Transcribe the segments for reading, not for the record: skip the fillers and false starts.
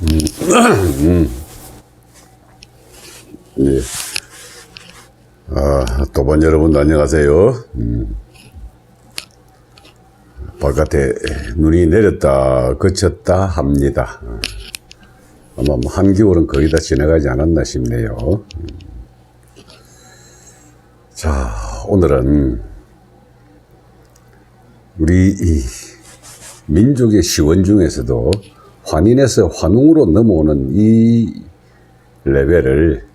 네. 또반 여러분 안녕하세요. 바깥에 눈이 내렸다 그쳤다 합니다. 아마 한겨울은 거의 다 지나가지 않았나 싶네요. 자, 오늘은 우리 이 민족의 시원 중에서도 환인에서 환웅으로 넘어오는 이 레벨을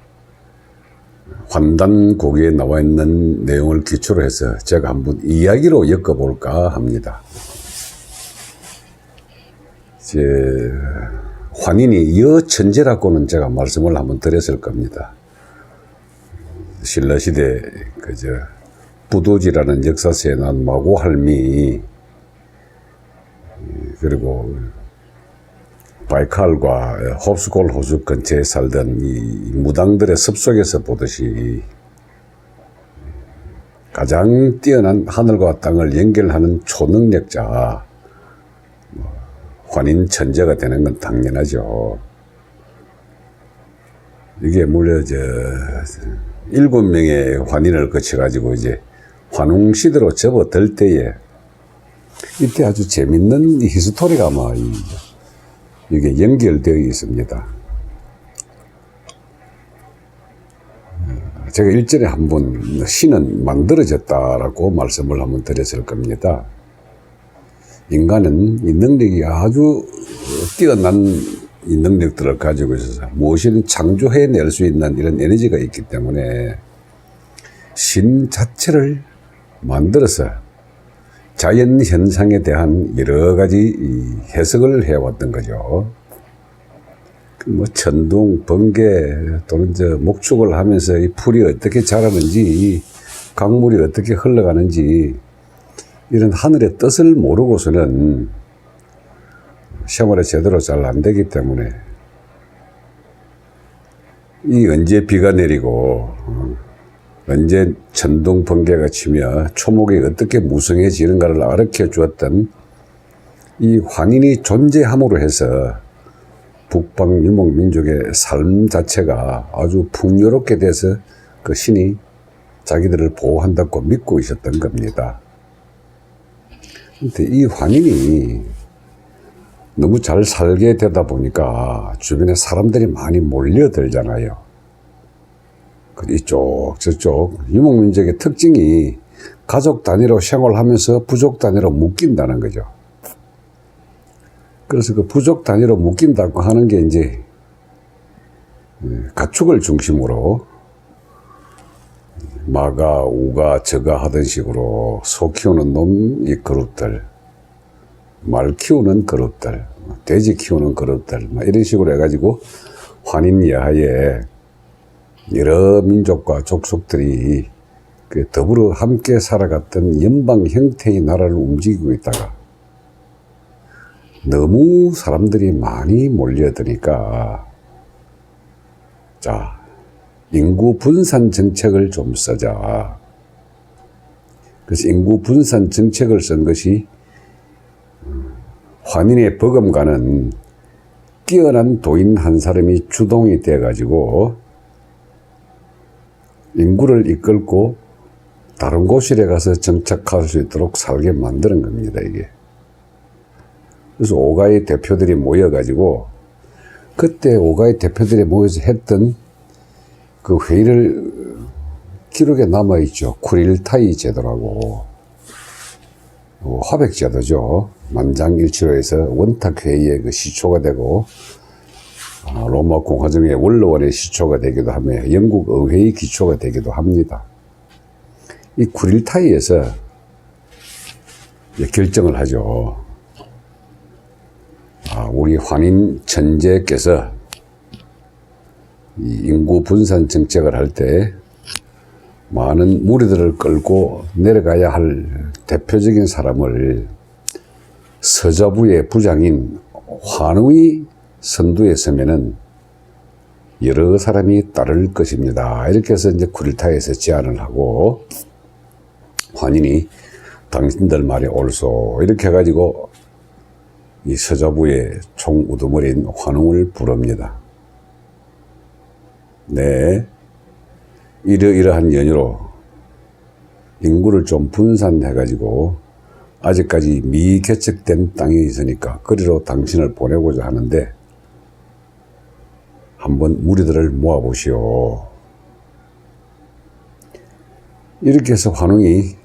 환단고기에 나와 있는 내용을 기초로 해서 제가 한번 이야기로 엮어볼까 합니다. 환인이 여천재라고는 제가 말씀을 한번 드렸을 겁니다. 신라시대 부도지라는 역사서에 난 마고할미, 그리고 바이칼과 홉스골 호수 근처에 살던 이 무당들의 습속에서 보듯이 가장 뛰어난 하늘과 땅을 연결하는 초능력자, 환인 천재가 되는 건 당연하죠. 이게 물론 7명의 환인을 거쳐가지고 이제 환웅시대로 접어들 때에 이때 아주 재밌는 히스토리가 아마 이게 연결되어 있습니다. 제가 일전에 한번 신은 만들어졌다라고 말씀을 한번 드렸을 겁니다. 인간은 이 능력이 아주 뛰어난 이 능력들을 가지고 있어서 무엇이든 창조해낼 수 있는 이런 에너지가 있기 때문에 신 자체를 만들어서 자연 현상에 대한 여러 가지 해석을 해왔던 거죠. 천둥, 번개, 또는 목축을 하면서 이 풀이 어떻게 자라는지, 강물이 어떻게 흘러가는지, 이런 하늘의 뜻을 모르고서는 생활이 제대로 잘 안 되기 때문에 언제 비가 내리고 언제 천둥 번개가 치며 초목이 어떻게 무성해지는가를 가르쳐 주었던 이 환인이 존재함으로 해서 북방 유목 민족의 삶 자체가 아주 풍요롭게 돼서 그 신이 자기들을 보호한다고 믿고 있었던 겁니다. 근데 이 환인이 너무 잘 살게 되다 보니까 주변에 사람들이 많이 몰려들잖아요. 이쪽 저쪽 유목민족의 특징이 가족 단위로 생활하면서 부족 단위로 묶인다는 거죠. 그래서 그 부족 단위로 묶인다고 하는 게 이제 가축을 중심으로 마가, 우가, 저가 하던 식으로 소 키우는 놈 이 그룹들, 말 키우는 그룹들, 돼지 키우는 그룹들, 이런 식으로 해가지고 환인 야하에 여러 민족과 족속들이 더불어 함께 살아갔던 연방 형태의 나라를 움직이고 있다가 너무 사람들이 많이 몰려드니까 자, 인구 분산 정책을 좀 쓰자. 그래서 인구 분산 정책을 쓴 것이 환인의 버금가는 뛰어난 도인 한 사람이 주동이 돼가지고 인구를 이끌고 다른 곳에 가서 정착할 수 있도록 살게 만드는 겁니다, 이게. 그래서 오가의 대표들이 모여가지고 그때 오가의 대표들이 모여서 했던 그 회의를 기록에 남아있죠. 쿠릴타이 제도라고. 화백 제도죠. 만장일치로해서 원탁회의의 그 시초가 되고 로마 공화정의 원로원의 시초가 되기도 하며 영국 의회의 기초가 되기도 합니다. 이 쿠릴타이에서 결정을 하죠. 우리 환인 천재께서 이 인구 분산 정책을 할 때 많은 무리들을 끌고 내려가야 할 대표적인 사람을 서자부의 부장인 환웅이 선두에 서면은 여러 사람이 따를 것입니다. 이렇게 해서 이제 쿠릴타이에서 제안을 하고 환인이 당신들 말이 옳소 이렇게 해가지고 이 서자부의 총우두머리인 환웅을 부릅니다. 네, 이러이러한 연유로 인구를 좀 분산해가지고 아직까지 미개척된 땅이 있으니까 그리로 당신을 보내고자 하는데 한번 무리들을 모아보시오. 이렇게 해서 환웅이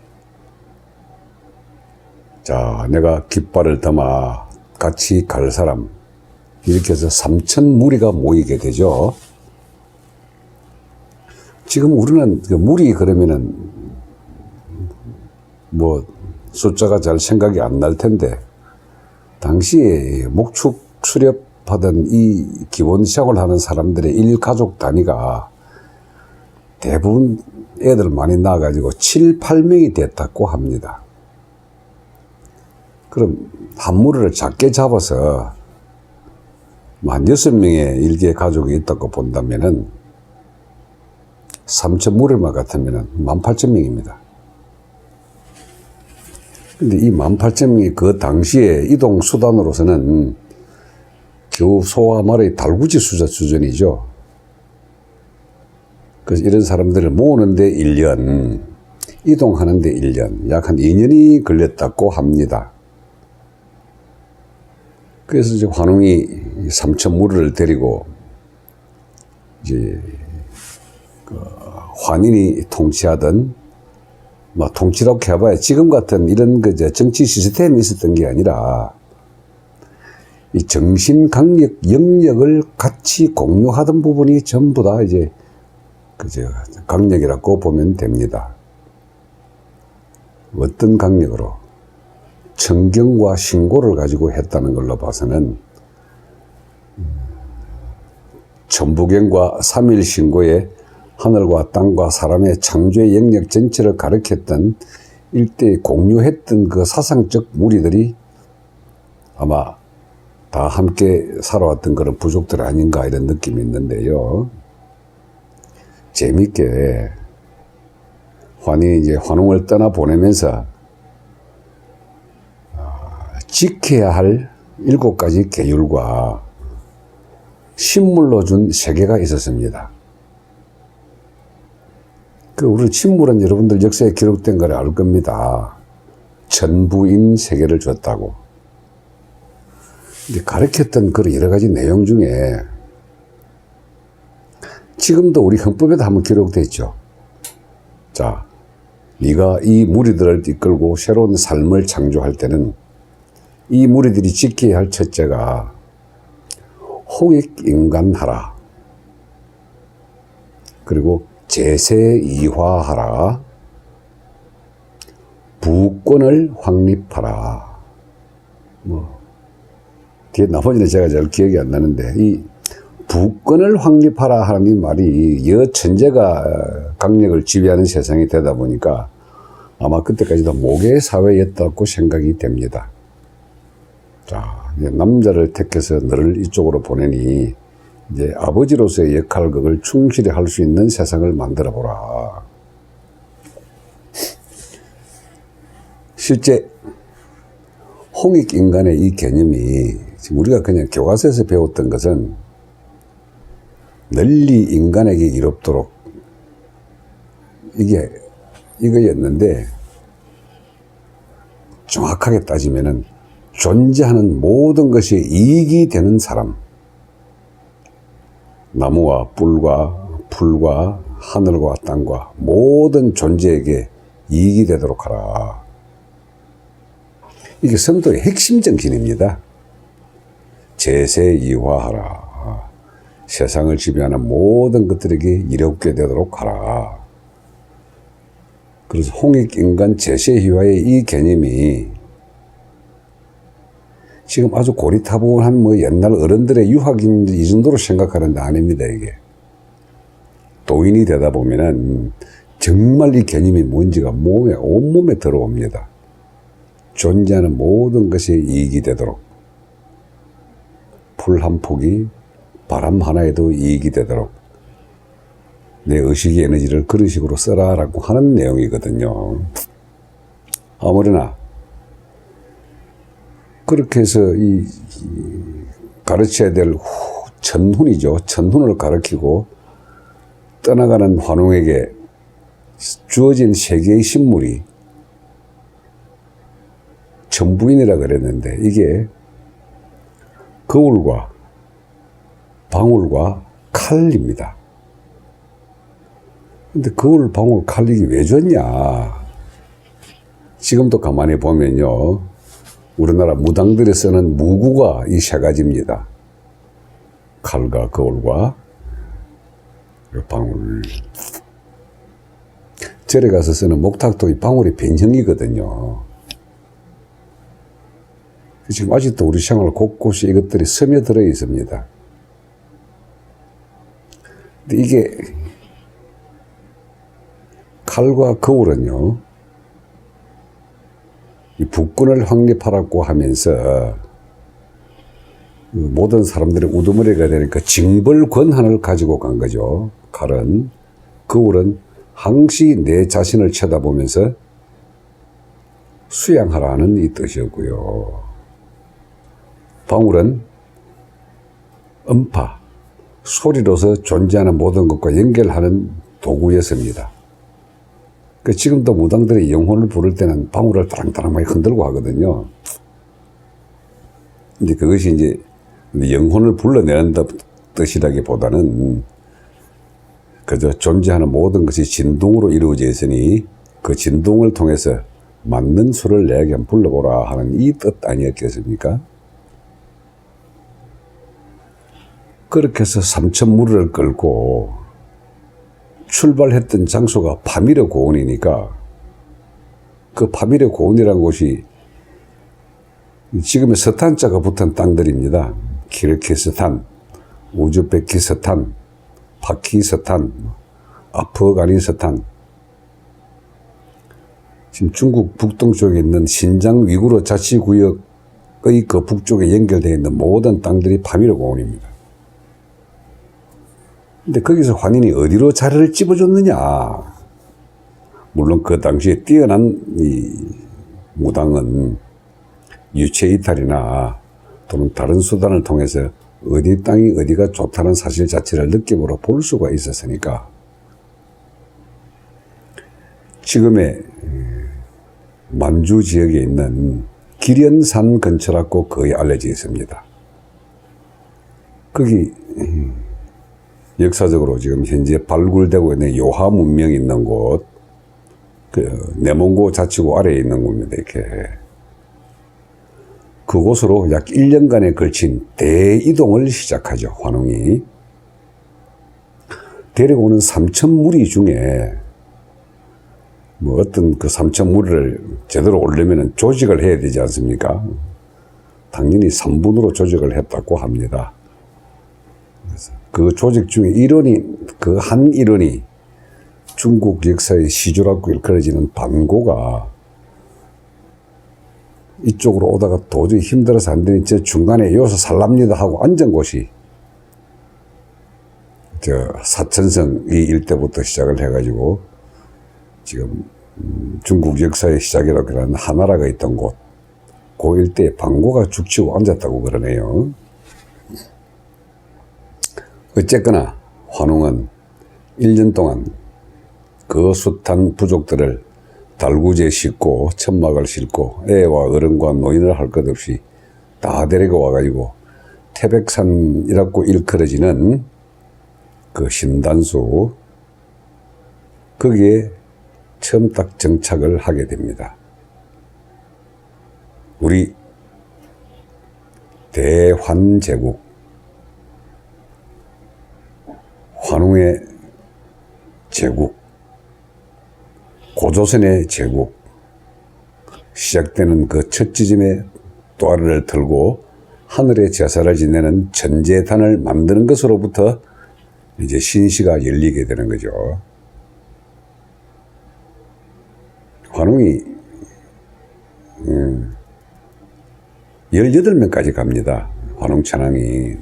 자, 내가 깃발을 담아 같이 갈 사람, 이렇게 해서 3천 무리가 모이게 되죠. 지금 우리는 그 무리 그러면은 뭐 숫자가 잘 생각이 안 날 텐데 당시에 목축 수렵하던 이 기본 시작을 하는 사람들의 일가족 단위가 대부분 애들 많이 낳아가지고 7, 8명이 됐다고 합니다. 그럼 한 무리를 작게 잡아서 한 6명의 일개 가족이 있다고 본다면은 3천 무리만 같으면은 18,000명입니다. 근데 이 18,000명이 그 당시에 이동 수단으로서는 겨우 소와 말의 달구지 수준이죠. 그래서 이런 사람들을 모으는데 1년, 이동하는데 1년, 약 한 2년이 걸렸다고 합니다. 그래서 이제 환웅이 3천 무리를 데리고 이제 그 환인이 통치하던 뭐 통치라고 해봐야 지금 같은 이런 그 정치 시스템이 있었던 게 아니라 이 정신 강력 영역을 같이 공유하던 부분이 전부 다 이제 그저 강력이라고 보면 됩니다. 어떤 강력으로? 청경과 신고를 가지고 했다는 걸로 봐서는 천부경과 삼일신고에 하늘과 땅과 사람의 창조의 영역 전체를 가르쳤던 일대에 공유했던 그 사상적 무리들이 아마 다 함께 살아왔던 그런 부족들 아닌가 이런 느낌이 있는데요. 재밌게 환이 이제 환웅을 떠나보내면서 지켜야 할 7가지 계율과 신물로 준 세계가 있었습니다. 그 우리 신물은 여러분들 역사에 기록된 걸 알 겁니다. 천부인 세계를 줬다고. 이제 가르쳤던 그런 여러 가지 내용 중에 지금도 우리 헌법에도 한번 기록되어 있죠. 자, 네가 이 무리들을 이끌고 새로운 삶을 창조할 때는 이 무리들이 지켜야 할 첫째가 홍익인간하라. 그리고 제세이화하라. 부권을 확립하라. 뭐 뒤에 나머지는 제가 잘 기억이 안 나는데 이 부권을 확립하라 하는 말이 여천재가 강력을 지배하는 세상이 되다 보니까 아마 그때까지도 모계 사회였다고 생각이 됩니다. 자, 이제 남자를 택해서 너를 이쪽으로 보내니 이제 아버지로서의 역할을 그걸 충실히 할 수 있는 세상을 만들어 보라. 실제 홍익인간의 이 개념이 지금 우리가 그냥 교과서에서 배웠던 것은 널리 인간에게 이롭도록 이거였는데 정확하게 따지면은 존재하는 모든 것이 이익이 되는 사람, 나무와 뿔과 풀과 하늘과 땅과 모든 존재에게 이익이 되도록 하라. 이게 성도의 핵심 정신입니다. 제세이화하라. 세상을 지배하는 모든 것들에게 이롭게 되도록 하라. 그래서 홍익인간 제세이화의 이 개념이 지금 아주 고리타분한 뭐 옛날 어른들의 유학인 이 정도로 생각하는 데 아닙니다, 이게. 도인이 되다 보면은 정말 이 개념이 뭔지가 온몸에 들어옵니다. 존재하는 모든 것이 이익이 되도록. 풀 한 폭이 바람 하나에도 이익이 되도록 내 의식의 에너지를 그런 식으로 써라라고 하는 내용이거든요. 아무래나 그렇게 해서 이 가르쳐야 될 천훈이죠. 천훈을 가르치고 떠나가는 환웅에게 주어진 세 개의 신물이 천부인이라 그랬는데 이게 거울과 방울과 칼입니다. 근데 거울, 방울, 칼 이게 왜 줬냐? 지금도 가만히 보면요. 우리나라 무당들이 쓰는 무구가 이 세 가지입니다. 칼과 거울과 방울. 절에 가서 쓰는 목탁도 이 방울이 변형이거든요. 지금 아직도 우리 생활 곳곳이 이것들이 스며들어 있습니다. 근데 이게 칼과 거울은요, 이 북군을 확립하라고 하면서 모든 사람들의 우두머리가 되니까 징벌 권한을 가지고 간 거죠. 칼은. 거울은 항시 내 자신을 쳐다보면서 수양하라는 이 뜻이었고요. 방울은 음파, 소리로서 존재하는 모든 것과 연결하는 도구였습니다. 지금도 무당들이 영혼을 부를 때는 방울을 따랑따랑 많이 흔들고 하거든요. 근데 그것이 이제 영혼을 불러내는 뜻이라기보다는 그저 존재하는 모든 것이 진동으로 이루어져 있으니 그 진동을 통해서 맞는 수를 내게 불러보라 하는 이 뜻 아니었겠습니까? 그렇게 해서 삼천무리를 끌고 출발했던 장소가 파미르 고원이니까 그 파미르 고원이라는 곳이 지금의 스탄자가 붙은 땅들입니다. 키르기스탄, 우즈베키스탄, 파키스탄, 아프가니스탄, 지금 중국 북동쪽에 있는 신장 위구르 자치구역의 그 북쪽에 연결되어 있는 모든 땅들이 파미르 고원입니다. 근데 거기서 환인이 어디로 자리를 찝어줬느냐? 물론 그 당시에 뛰어난 이 무당은 유체 이탈이나 또는 다른 수단을 통해서 어디 땅이 어디가 좋다는 사실 자체를 느낌으로 볼 수가 있었으니까 지금의 만주 지역에 있는 기련산 근처라고 거의 알려져 있습니다. 거기 역사적으로 지금 현재 발굴되고 있는 요하 문명이 있는 곳, 내몽고 자치구 아래에 있는 겁니다. 이렇게. 그곳으로 약 1년간에 걸친 대이동을 시작하죠. 환웅이. 데리고 오는 삼천무리 중에 뭐 어떤 그 삼천무리를 제대로 오려면 조직을 해야 되지 않습니까? 당연히 3분으로 조직을 했다고 합니다. 그 조직 중에 그 한 일원이 중국 역사의 시조라고 일컬어지는 반고가 이쪽으로 오다가 도저히 힘들어서 안 되니 저 중간에 여기서 살랍니다 하고 앉은 곳이 사천성 이 일대부터 시작을 해가지고 지금 중국 역사의 시작이라고 하는 하나라가 있던 곳, 그 일대에 반고가 죽치고 앉았다고 그러네요. 어쨌거나 환웅은 1년 동안 그 숱한 부족들을 달구지에 싣고 천막을 싣고 애와 어른과 노인을 할 것 없이 다 데리고 와가지고 태백산이라고 일컬어지는 그 신단수 거기에 처음 딱 정착을 하게 됩니다. 우리 대환제국 환웅의 제국, 고조선의 제국, 시작되는 그 첫 지점에 또아리를 틀고 하늘에 제사를 지내는 천재단을 만드는 것으로부터 이제 신시가 열리게 되는 거죠. 환웅이 18명까지 갑니다. 환웅천왕이.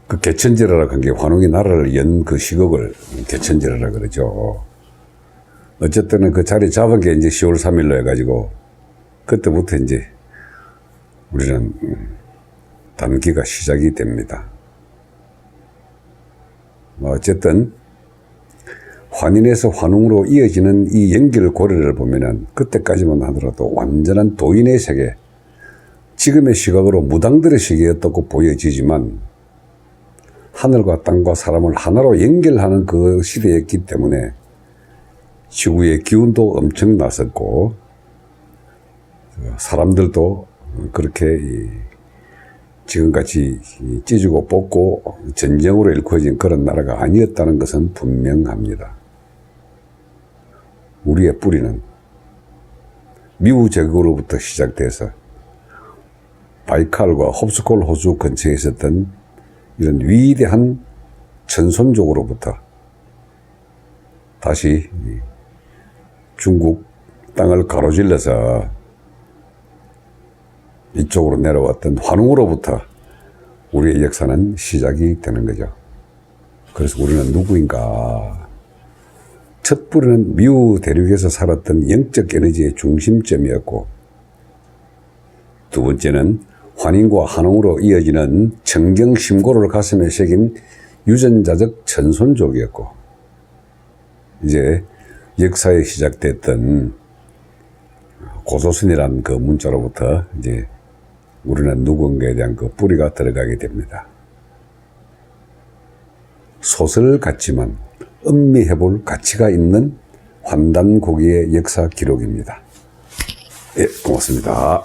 그 개천지라고 한 게 환웅이 나라를 연 그 시국을 개천지라 그러죠. 어쨌든 그 자리 잡은 게 이제 10월 3일로 해가지고 그때부터 이제 우리는 단기가 시작이 됩니다. 어쨌든 환인에서 환웅으로 이어지는 이 연결고리를 보면은 그때까지만 하더라도 완전한 도인의 세계, 지금의 시각으로 무당들의 세계였다고 보여지지만 하늘과 땅과 사람을 하나로 연결하는 그 시대였기 때문에 지구의 기운도 엄청났었고 사람들도 그렇게 지금같이 찢고 뽑고 전쟁으로 일컬어진 그런 나라가 아니었다는 것은 분명합니다. 우리의 뿌리는 미우 제국으로부터 시작돼서 바이칼과 홉스콜 호수 근처에 있었던 이런 위대한 천손족으로부터 다시 중국 땅을 가로질러서 이쪽으로 내려왔던 환웅으로부터 우리의 역사는 시작이 되는 거죠. 그래서 우리는 누구인가? 첫 뿌리는 미우 대륙에서 살았던 영적 에너지의 중심점이었고, 두 번째는 환인과 한웅으로 이어지는 청정심고를 가슴에 새긴 유전자적 천손족이었고, 이제 역사에 시작됐던 고조선이라는 그 문자로부터 이제 우리는 누군가에 대한 그 뿌리가 들어가게 됩니다. 소설 같지만 음미해볼 가치가 있는 환단고기의 역사 기록입니다. 예, 고맙습니다.